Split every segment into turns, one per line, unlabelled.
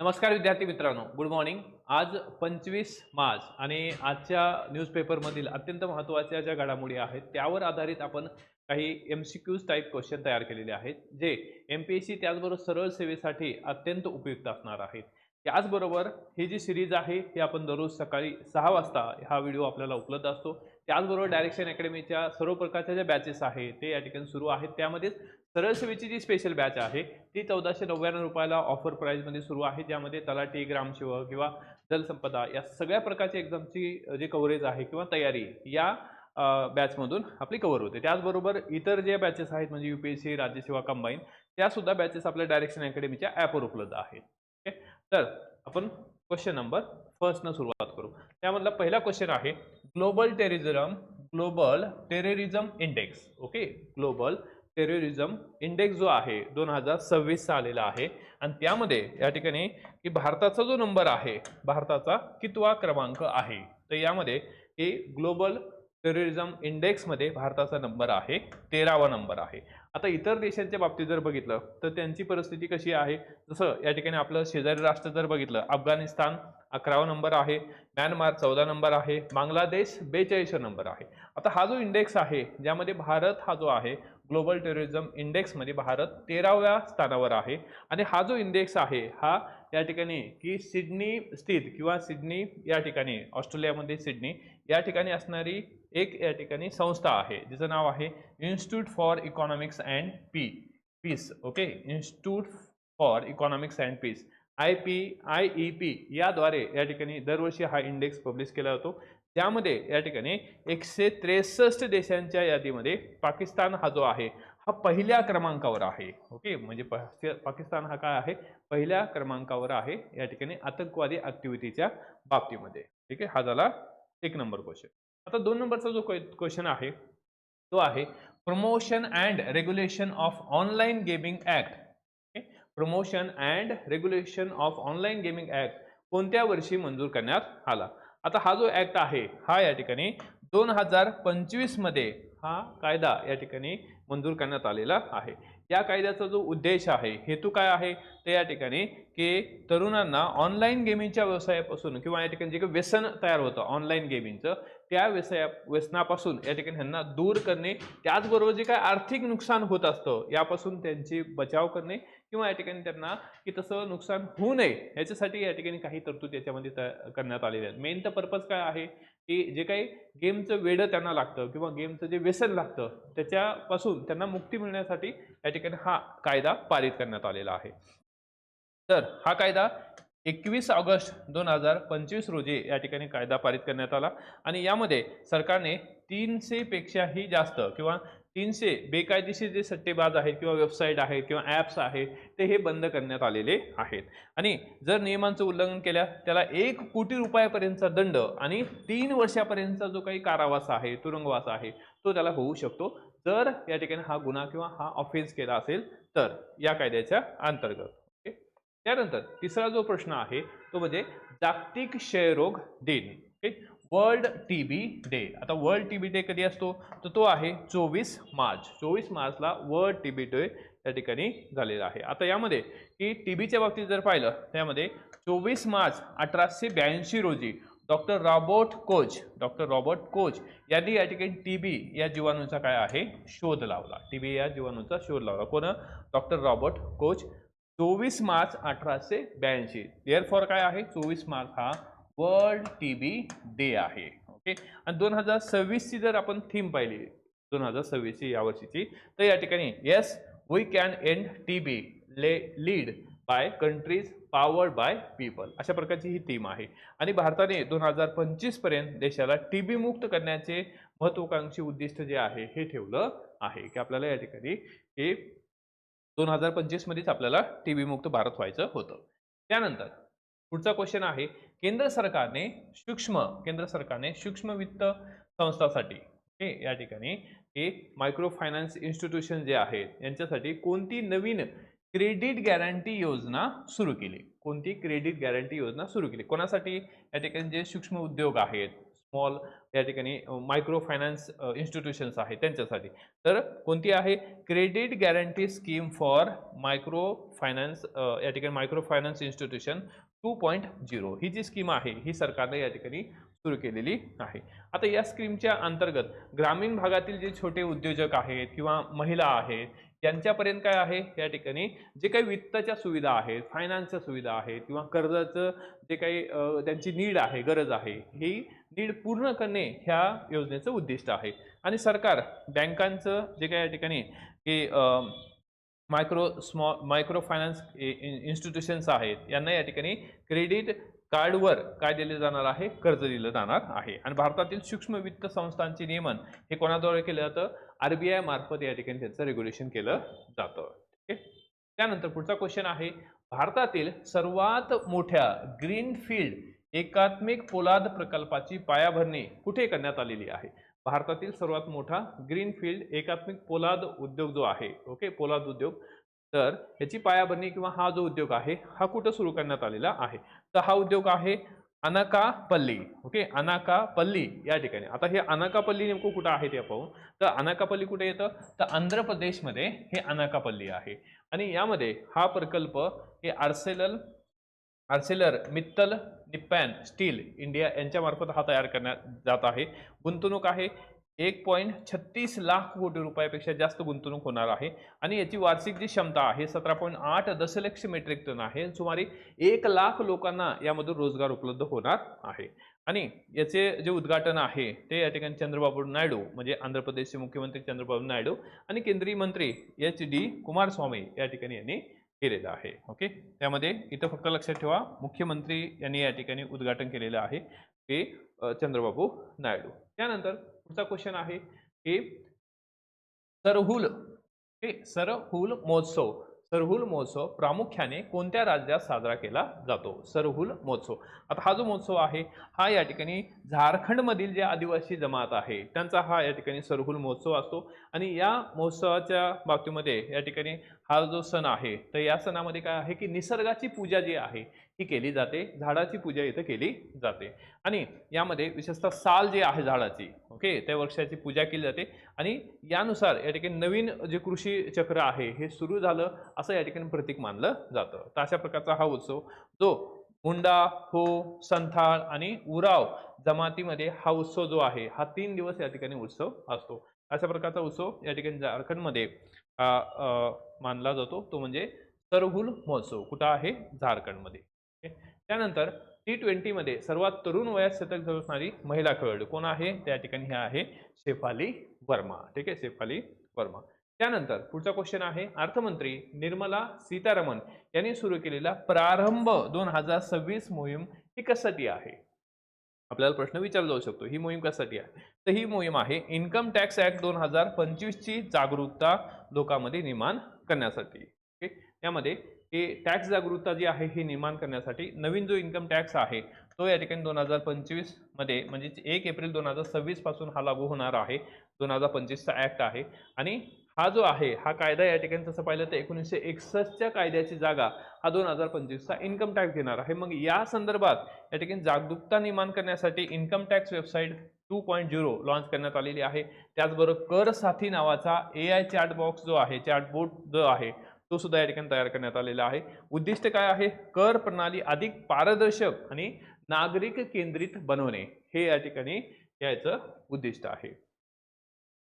नमस्कार विद्यार्थी मित्रांनो, गुड मॉर्निंग. आज 25 मार्च आणि आजच्या न्यूजपेपरमधील अत्यंत महत्त्वाच्या ज्या घडामोडी आहेत त्यावर आधारित आपण काही MCQs टाईप क्वेश्चन तयार केलेले आहेत, जे MPSC त्याचबरोबर सरळ सेवेसाठी अत्यंत उपयुक्त असणार आहेत. त्याचबरोबर ही जी सिरीज आहे ही आपण दररोज सकाळी 6 वाजता हा व्हिडिओ आपल्याला उपलब्ध असतो. त्याचबरोबर डायरेक्शन अकॅडमीच्या सर्व प्रकारच्या ज्या बॅचेस आहेत ते या ठिकाणी सुरू आहेत. त्यामध्ये सरळ सेवेची जी स्पेशल बॅच आहे ती 1499 रुपयाला ऑफर प्राइसमध्ये सुरू आहे, ज्यामध्ये तलाठी, ग्रामसेवक किंवा जलसंपदा या सगळ्या प्रकारच्या एक्झामची जे कव्हरेज आहे किंवा तयारी या बॅचमधून आपली कव्हर होते. त्याचबरोबर इतर जे बॅचेस आहेत म्हणजे UPSC, राज्यसेवा कंबाईन, त्यासुद्धा बॅचेस आपल्या डायरेक्शन अकॅडमीच्या ॲपवर उपलब्ध आहेत. ओके, तर आपण क्वेश्चन नंबर फर्स्टनं सुरुवात करू. त्यामधला पहिला क्वेश्चन आहे global terrorism index. Okay, global terrorism index जो आहे 2026 चा आलेला आहे आणि त्यामध्ये या ठिकाणी की भारताचा जो नंबर आहे, भारताचा कितवा क्रमांक आहे, तर यामध्ये हे ग्लोबल टेररिझम इंडेक्स मध्ये भारताचा नंबर आहे 13वा नंबर आहे. आता इतर देशांच्या बाबतीत जर बघितलं तर त्यांची परिस्थिती कशी आहे, जसं या ठिकाणी आपलं शेजारी राष्ट्र जर बघितलं, अफगाणिस्तान 11वा नंबर आहे, म्यानमार 14 नंबर आहे, बांगलादेश 42 नंबर आहे. आता हा जो इंडेक्स आहे ज्यामध्ये भारत हा जो आहे ग्लोबल टेररिझम इंडेक्स मध्ये भारत 13व्या स्थानावर आहे आणि हा जो इंडेक्स आहे हा या ठिकाणी की सिडनी स्थित किंवा सिडनी या ठिकाणी ऑस्ट्रेलियामध्ये सिडनी या ठिकाणी असणारी एक या ठिकाणी संस्था आहे जिचं नाव आहे institute for economics and peace. Okay, institute for economics and peace IEP याद्वारे या ठिकाणी दरवर्षी हा इंडेक्स पब्लिश केला जातो, त्यामध्ये या ठिकाणी 163 देशांच्या यादीमध्ये पाकिस्तान हा जो आहे हा पहिल्या क्रमांकावर आहे. ओके, म्हणजे पाकिस्तान हा काय आहे, पहिल्या क्रमांकावर आहे या ठिकाणी आतंकवादी ऍक्टिव्हिटीच्या बाबतीमध्ये. ठीक आहे, हा झाला 1 नंबर क्वेश्चन. आता 2 नंबरचा जो क्वेश्चन आहे तो आहे promotion and regulation of online gaming act. Promotion and regulation of online gaming act कोणत्या वर्षी मंजूर करण्यात आला. आता हा जो ऍक्ट आहे हा या ठिकाणी 2025 मध्ये हा कायदा या ठिकाणी मंजूर करण्यात आलेला आहे. या कायद्याचा जो उद्देश आहे, हेतू काय आहे, ते या ठिकाणी की तरुणांना ऑनलाईन गेमिंगच्या व्यवसायापासून किंवा या ठिकाणी जे काही व्यसन तयार होतं ऑनलाईन गेमिंगचं, त्या व्यसनापासून या ठिकाणी त्यांना दूर करणे, त्याचबरोबर जे काय आर्थिक नुकसान होत असतं यापासून त्यांची बचाव करणे किंवा या ठिकाणी त्यांना की तसं नुकसान होऊ नये याच्यासाठी या ठिकाणी काही तरतूद याच्यामध्ये करण्यात आलेले आहेत. मेन तर पर्पज काय आहे की जे काही गेमचं वेडं त्यांना लागतं किंवा गेमचं जे व्यसन लागतं त्याच्यापासून त्यांना मुक्ती मिळण्यासाठी या ठिकाणी हा कायदा पारित करण्यात आलेला आहे. तर हा कायदा 21 ऑगस्ट 2025 रोजी या ठिकाणी कायदा पारित करण्यात आला आणि यामध्ये सरकारने 300 पेक्षाही जास्त किंवा 300 बेकायदेशीर जे सट्टेबाज आहेत किंवा वेबसाईट आहेत किंवा ॲप्स आहेत ते हे बंद करण्यात आलेले आहेत आणि जर नियमांचं उल्लंघन केल्यास त्याला 1 कोटी रुपयापर्यंतचा दंड आणि 3 वर्षापर्यंतचा जो काही कारावास आहे, तुरुंगवास आहे, तो त्याला होऊ शकतो जर या ठिकाणी हा गुन्हा किंवा हा ऑफेन्स केला असेल तर या कायद्याच्या अंतर्गत. त्यानंतर तिसरा जो प्रश्न आहे तो म्हणजे जागतिक क्षयरोग दिन. World TB day. आता वर्ल्ड TB डे कधी असतो, तर तो आहे 24 मार्च. 24 मार्चला वर्ल्ड TB डे या ठिकाणी झालेला आहे. आता यामध्ये की TBच्या बाबतीत जर पाहिलं त्यामध्ये 24 मार्च 1882 रोजी डॉक्टर रॉबर्ट कोच यांनी या ठिकाणी TB या जीवाणूचा काय आहे शोध लावला. TB या जीवाणूचा शोध लावला. कोण? Doctor Robert Koch. 24 March 1882. Therefore काय आहे 24 मार्च हा वर्ल्ड TB डे आहे. ओके, आणि 2026 ची जर आपण थीम पाहिली 2026 ची यावर्षीची, तर या ठिकाणी yes we can end TB led by countries powered by people, अशा प्रकारची ही थीम आहे आणि भारताने 2025 पर्यंत देशाला TB मुक्त करण्याचे महत्वाकांक्षी उद्दिष्ट जे आहे हे ठेवलं आहे की आपल्याला या ठिकाणी हे 2025 मध्येच आपल्याला TB मुक्त भारत व्हायचं होतं. त्यानंतर पुढचा क्वेश्चन आहे केंद्र सरकारने सूक्ष्म वित्त संस्थासाठी या ठिकाणी हे मायक्रो फायनान्स इन्स्टिट्यूशन जे आहेत यांच्यासाठी कोणती नवीन क्रेडिट गॅरंटी योजना सुरू केली. कोणती क्रेडिट गॅरंटी योजना सुरू केली कोणासाठी? या ठिकाणी जे सूक्ष्म उद्योग आहेत, स्मॉल या ठिकाणी मायक्रो फायनान्स इन्स्टिट्यूशन्स आहेत त्यांच्यासाठी. तर कोणती आहे? Credit guarantee scheme for micro finance या ठिकाणी मायक्रो फायनान्स इन्स्टिट्यूशन 2.0 ही जी स्कीम आहे ही सरकारने या ठिकाणी सुरू केलेली आहे. आता या स्कीमच्या अंतर्गत ग्रामीण भागातील जे छोटे उद्योजक आहेत किंवा महिला आहेत यांच्यापर्यंत काय आहे या ठिकाणी जे काही वित्ताच्या सुविधा आहेत, फायनान्सच्या सुविधा आहेत किंवा कर्जाचं जे काही त्यांची नीड आहे, गरज आहे, ही नीड पूर्ण करणे ह्या योजनेचं उद्दिष्ट आहे. आणि सरकार बँकांचं जे काही या ठिकाणी की मायक्रो फायनान्स इन्स्टिट्यूशन्स आहेत यांना या ठिकाणी क्रेडिट कार्डवर काय दिले जाणार आहे? कर्ज दिलं जाणार आहे. आणि भारतातील सूक्ष्म वित्त संस्थांचे नियमन हे कोणाद्वारे केलं जातं? RBI मार्फत या ठिकाणी त्याचं रेग्युलेशन केलं जातं. ठीक आहे. त्यानंतर पुढचा क्वेश्चन आहे, भारतातील सर्वात मोठ्या ग्रीनफील्ड एकात्मिक पोलाद प्रकल्पाची पायाभरणी कुठे करण्यात आलेली आहे? भारतातील सर्वात मोठा ग्रीनफील्ड एकात्मिक पोलाद उद्योग जो आहे, ओके, पोलाद उद्योग, तर याची पायाभरणी किंवा हा जो उद्योग आहे हा कुठं सुरू करण्यात आलेला आहे? तर हा उद्योग आहे अनाकापल्ली. ओके, अनाकापल्ली या ठिकाणी. आता हे अनाकापल्ली नेमकं कुठं आहे ते पाहू. तर अनाकापल्ली कुठे येतं? तर आंध्र प्रदेशमध्ये हे अनाकापल्ली आहे. आणि यामध्ये हा प्रकल्प हे Arcelor Mittal Nippon steel India यांच्यामार्फत हा तयार करण्यात जात आहे. गुंतवणूक आहे 1.36 लाख कोटी रुपयापेक्षा जास्त गुंतवणूक होणार आहे. आणि याची वार्षिक जी क्षमता आहे 17.8 दशलक्ष मेट्रिक टन आहे. सुमारे 1 लाख लोकांना यामधून रोजगार उपलब्ध होणार आहे. आणि याचे जे उद्घाटन आहे ते या ठिकाणी चंद्रबाबू नायडू म्हणजे आंध्र प्रदेशचे मुख्यमंत्री चंद्रबाबू नायडू आणि केंद्रीय मंत्री HD कुमारस्वामी या ठिकाणी यांनी केलेलं आहे. ओके, त्यामध्ये इथं फक्त लक्षात ठेवा मुख्यमंत्री यांनी या ठिकाणी उद्घाटन केलेलं आहे ते चंद्रबाबू नायडू. त्यानंतर पुढचा क्वेश्चन आहे की सरहुल महोत्सव प्रामुख्याने कोणत्या राज्यात साजरा केला जातो? सरहुल महोत्सव. आता हा जो महोत्सव आहे हा या ठिकाणी झारखंडमधील जे आदिवासी जमात आहे त्यांचा हा या ठिकाणी सरहुल महोत्सव असतो. आणि या महोत्सवाच्या बाबतीमध्ये या ठिकाणी हा जो सण आहे तर या सणामध्ये काय आहे की निसर्गाची पूजा जी आहे ही केली जाते, झाडाची पूजा इथं केली जाते. आणि यामध्ये विशेषतः साल जे आहे झाडाची, ओके, त्या वृक्षाची पूजा केली जाते. आणि यानुसार या ठिकाणी नवीन जे कृषी चक्र आहे हे सुरू झालं असं या ठिकाणी प्रतीक मानलं जातं. तर अशा प्रकारचा हा उत्सव जो मुंडा, हो, संथाळ आणि उराव जमातीमध्ये हा उत्सव जो आहे हा 3 दिवस या ठिकाणी उत्सव असतो. अशा प्रकारचा उत्सव या ठिकाणी झारखंडमध्ये मानला जातो तो म्हणजे सरहुल महोत्सव. कुठं आहे? झारखंडमध्ये. त्यानंतर T20 मध्ये सर्वात तरुण वयात शतक झळकणारी महिला खेळाडू कोण आहे? त्या ठिकाणी हे आहे शेफाली वर्मा. ठीक आहे, शेफाली वर्मा. त्यानंतर पुढचा क्वेश्चन आहे, अर्थमंत्री निर्मला सीतारामन यांनी सुरू केलेला प्रारंभ 2026 मोहीम ही कशासाठी आहे? आपल्याला प्रश्न विचारला जाऊ शकतो ही मोहीम कशासाठी आहे? तर ही मोहीम आहे इन्कम टॅक्स ऍक्ट 2025 ची जागरूकता लोकांमध्ये निर्माण करण्यासाठी. ओके, यामध्ये हे टॅक्स जागरूकता जी आहे ही निर्माण करण्यासाठी नवीन जो इन्कम टॅक्स आहे तो या ठिकाणी 2025 मध्ये म्हणजे 1 एप्रिल 2026 पासून हा लागू होणार आहे. 2025 चा ऍक्ट आहे. आणि हा जो आहे हा कायदा या ठिकाणी तसं पाहिलं तर 1961 च्या कायद्याची जागा हा 2025 चा इन्कम टॅक्स घेणार आहे. मग या संदर्भात या ठिकाणी जागरूकता निर्माण करण्यासाठी इन्कम टॅक्स वेबसाईट 2.0 लॉन्च करण्यात आलेली आहे. त्याचबरोबर कर साथी नावाचा AI चॅट बॉक्स जो आहे, चॅटबोट जो आहे तो सुद्धा या ठिकाणी तयार करण्यात आलेला आहे. उद्दिष्ट काय आहे? कर प्रणाली अधिक पारदर्शक आणि नागरिक केंद्रित बनवणे हे या ठिकाणी याचं उद्दिष्ट आहे.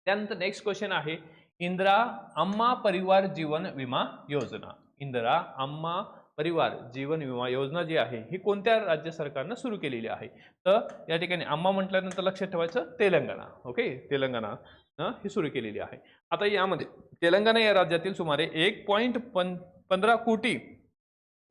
त्यानंतर नेक्स्ट क्वेश्चन आहे इंदिरा अम्मा परिवार जीवन विमा योजना. इंदिरा अम्मा परिवार जीवन विमा योजना जी आहे ही कोणत्या राज्य सरकारनं सुरू केलेली आहे? तर या ठिकाणी अम्मा म्हटल्यानंतर लक्षात ठेवायचं तेलंगणा. ओके, तेलंगणा ही सुरू केलेली आहे. आता यामध्ये तेलंगणा या राज्यातील सुमारे 1.15 कोटी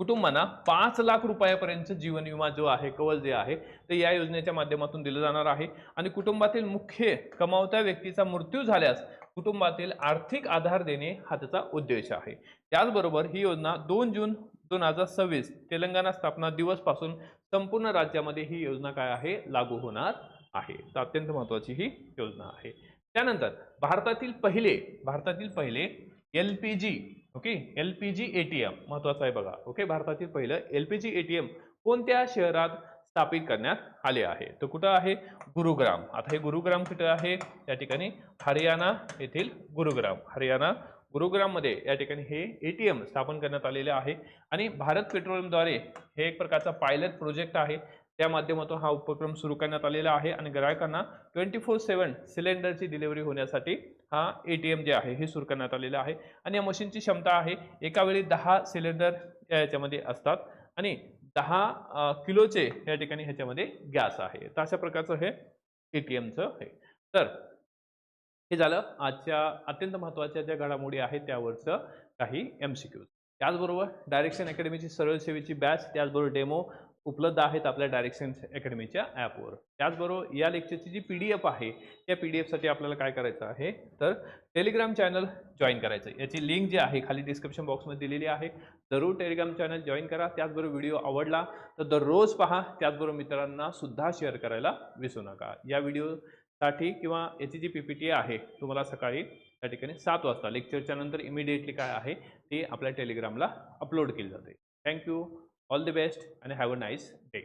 कुटुंबांना 5 लाख रुपयापर्यंत जीवन विमा जो आहे कवच जे आहे ते या योजनेच्या माध्यमातून दिलं जाणार आहे. आणि कुटुंबातील मुख्य कमावत्या व्यक्तीचा मृत्यू झाल्यास कुटुंबातील आर्थिक आधार देणे हा त्याचा उद्देश आहे. त्याचबरोबर ही योजना 2 जून 2026 तेलंगणा स्थापना दिवस पासून संपूर्ण राज्यामध्ये ही योजना काय आहे? लागू होणार आहे. तर अत्यंत महत्त्वाची ही योजना आहे. त्यानंतर भारतातील पहिले LPG, ओके, LPG ATM महत्वाचं आहे बघा. ओके, भारतातील पहिलं LPG ATM कोणत्या शहरात स्थापित करण्यात आले आहे. तो कुठं आहे? गुरुग्राम. आता हे गुरुग्राम कुठं आहे? या ठिकाणी हरियाणा येथील गुरुग्राम. हरियाणा गुरुग्राममध्ये या ठिकाणी हे ATM स्थापन करण्यात आलेले आहे आणि भारत पेट्रोलियमद्वारे हे एक प्रकारचा पायलट प्रोजेक्ट आहे. त्या माध्यमातून हा उपक्रम सुरू करण्यात आलेला आहे आणि ग्राहकांना 24/7 सिलेंडरची डिलिव्हरी होण्यासाठी हा ATM जे आहे हे सुरू करण्यात आलेलं आहे आणि या मशीनची क्षमता आहे एका वेळी 10 सिलेंडर याच्यामध्ये असतात आणि 10 किलोचे या ठिकाणी ह्याच्यामध्ये गॅस आहे. तर अशा प्रकारचं हे ATMचं आहे. तर हे झालं आजच्या अत्यंत महत्त्वाच्या ज्या घडामोडी आहेत त्यावरचं काही MCQ. त्याचबरोबर डायरेक्शन अकॅडमीची सरळ सेवेची बॅच, त्याचबरोबर डेमो उपलब्ध आहेत आपल्या डायरेक्शन अकॅडमीच्या ॲपवर. त्याचबरोबर या लेक्चरची जी PDF आहे त्या PDFसाठी आपल्याला काय करायचं आहे तर टेलिग्राम चॅनल जॉईन करायचं. याची लिंक जी आहे खाली डिस्क्रिप्शन बॉक्समध्ये दिलेली आहे. जरूर टेलिग्राम चॅनल जॉईन करा. त्याचबरोबर व्हिडिओ आवडला तर दररोज पहा. त्याचबरोबर मित्रांना सुद्धा शेअर करायला विसरू नका. या व्हिडिओसाठी किंवा याची जी PPT आहे तुम्हाला सकाळी त्या ठिकाणी 7 वाजता लेक्चरच्या नंतर इमिडिएटली काय आहे ती आपल्या टेलिग्रामला अपलोड केली जाते. Thank you. All the best and have a nice day.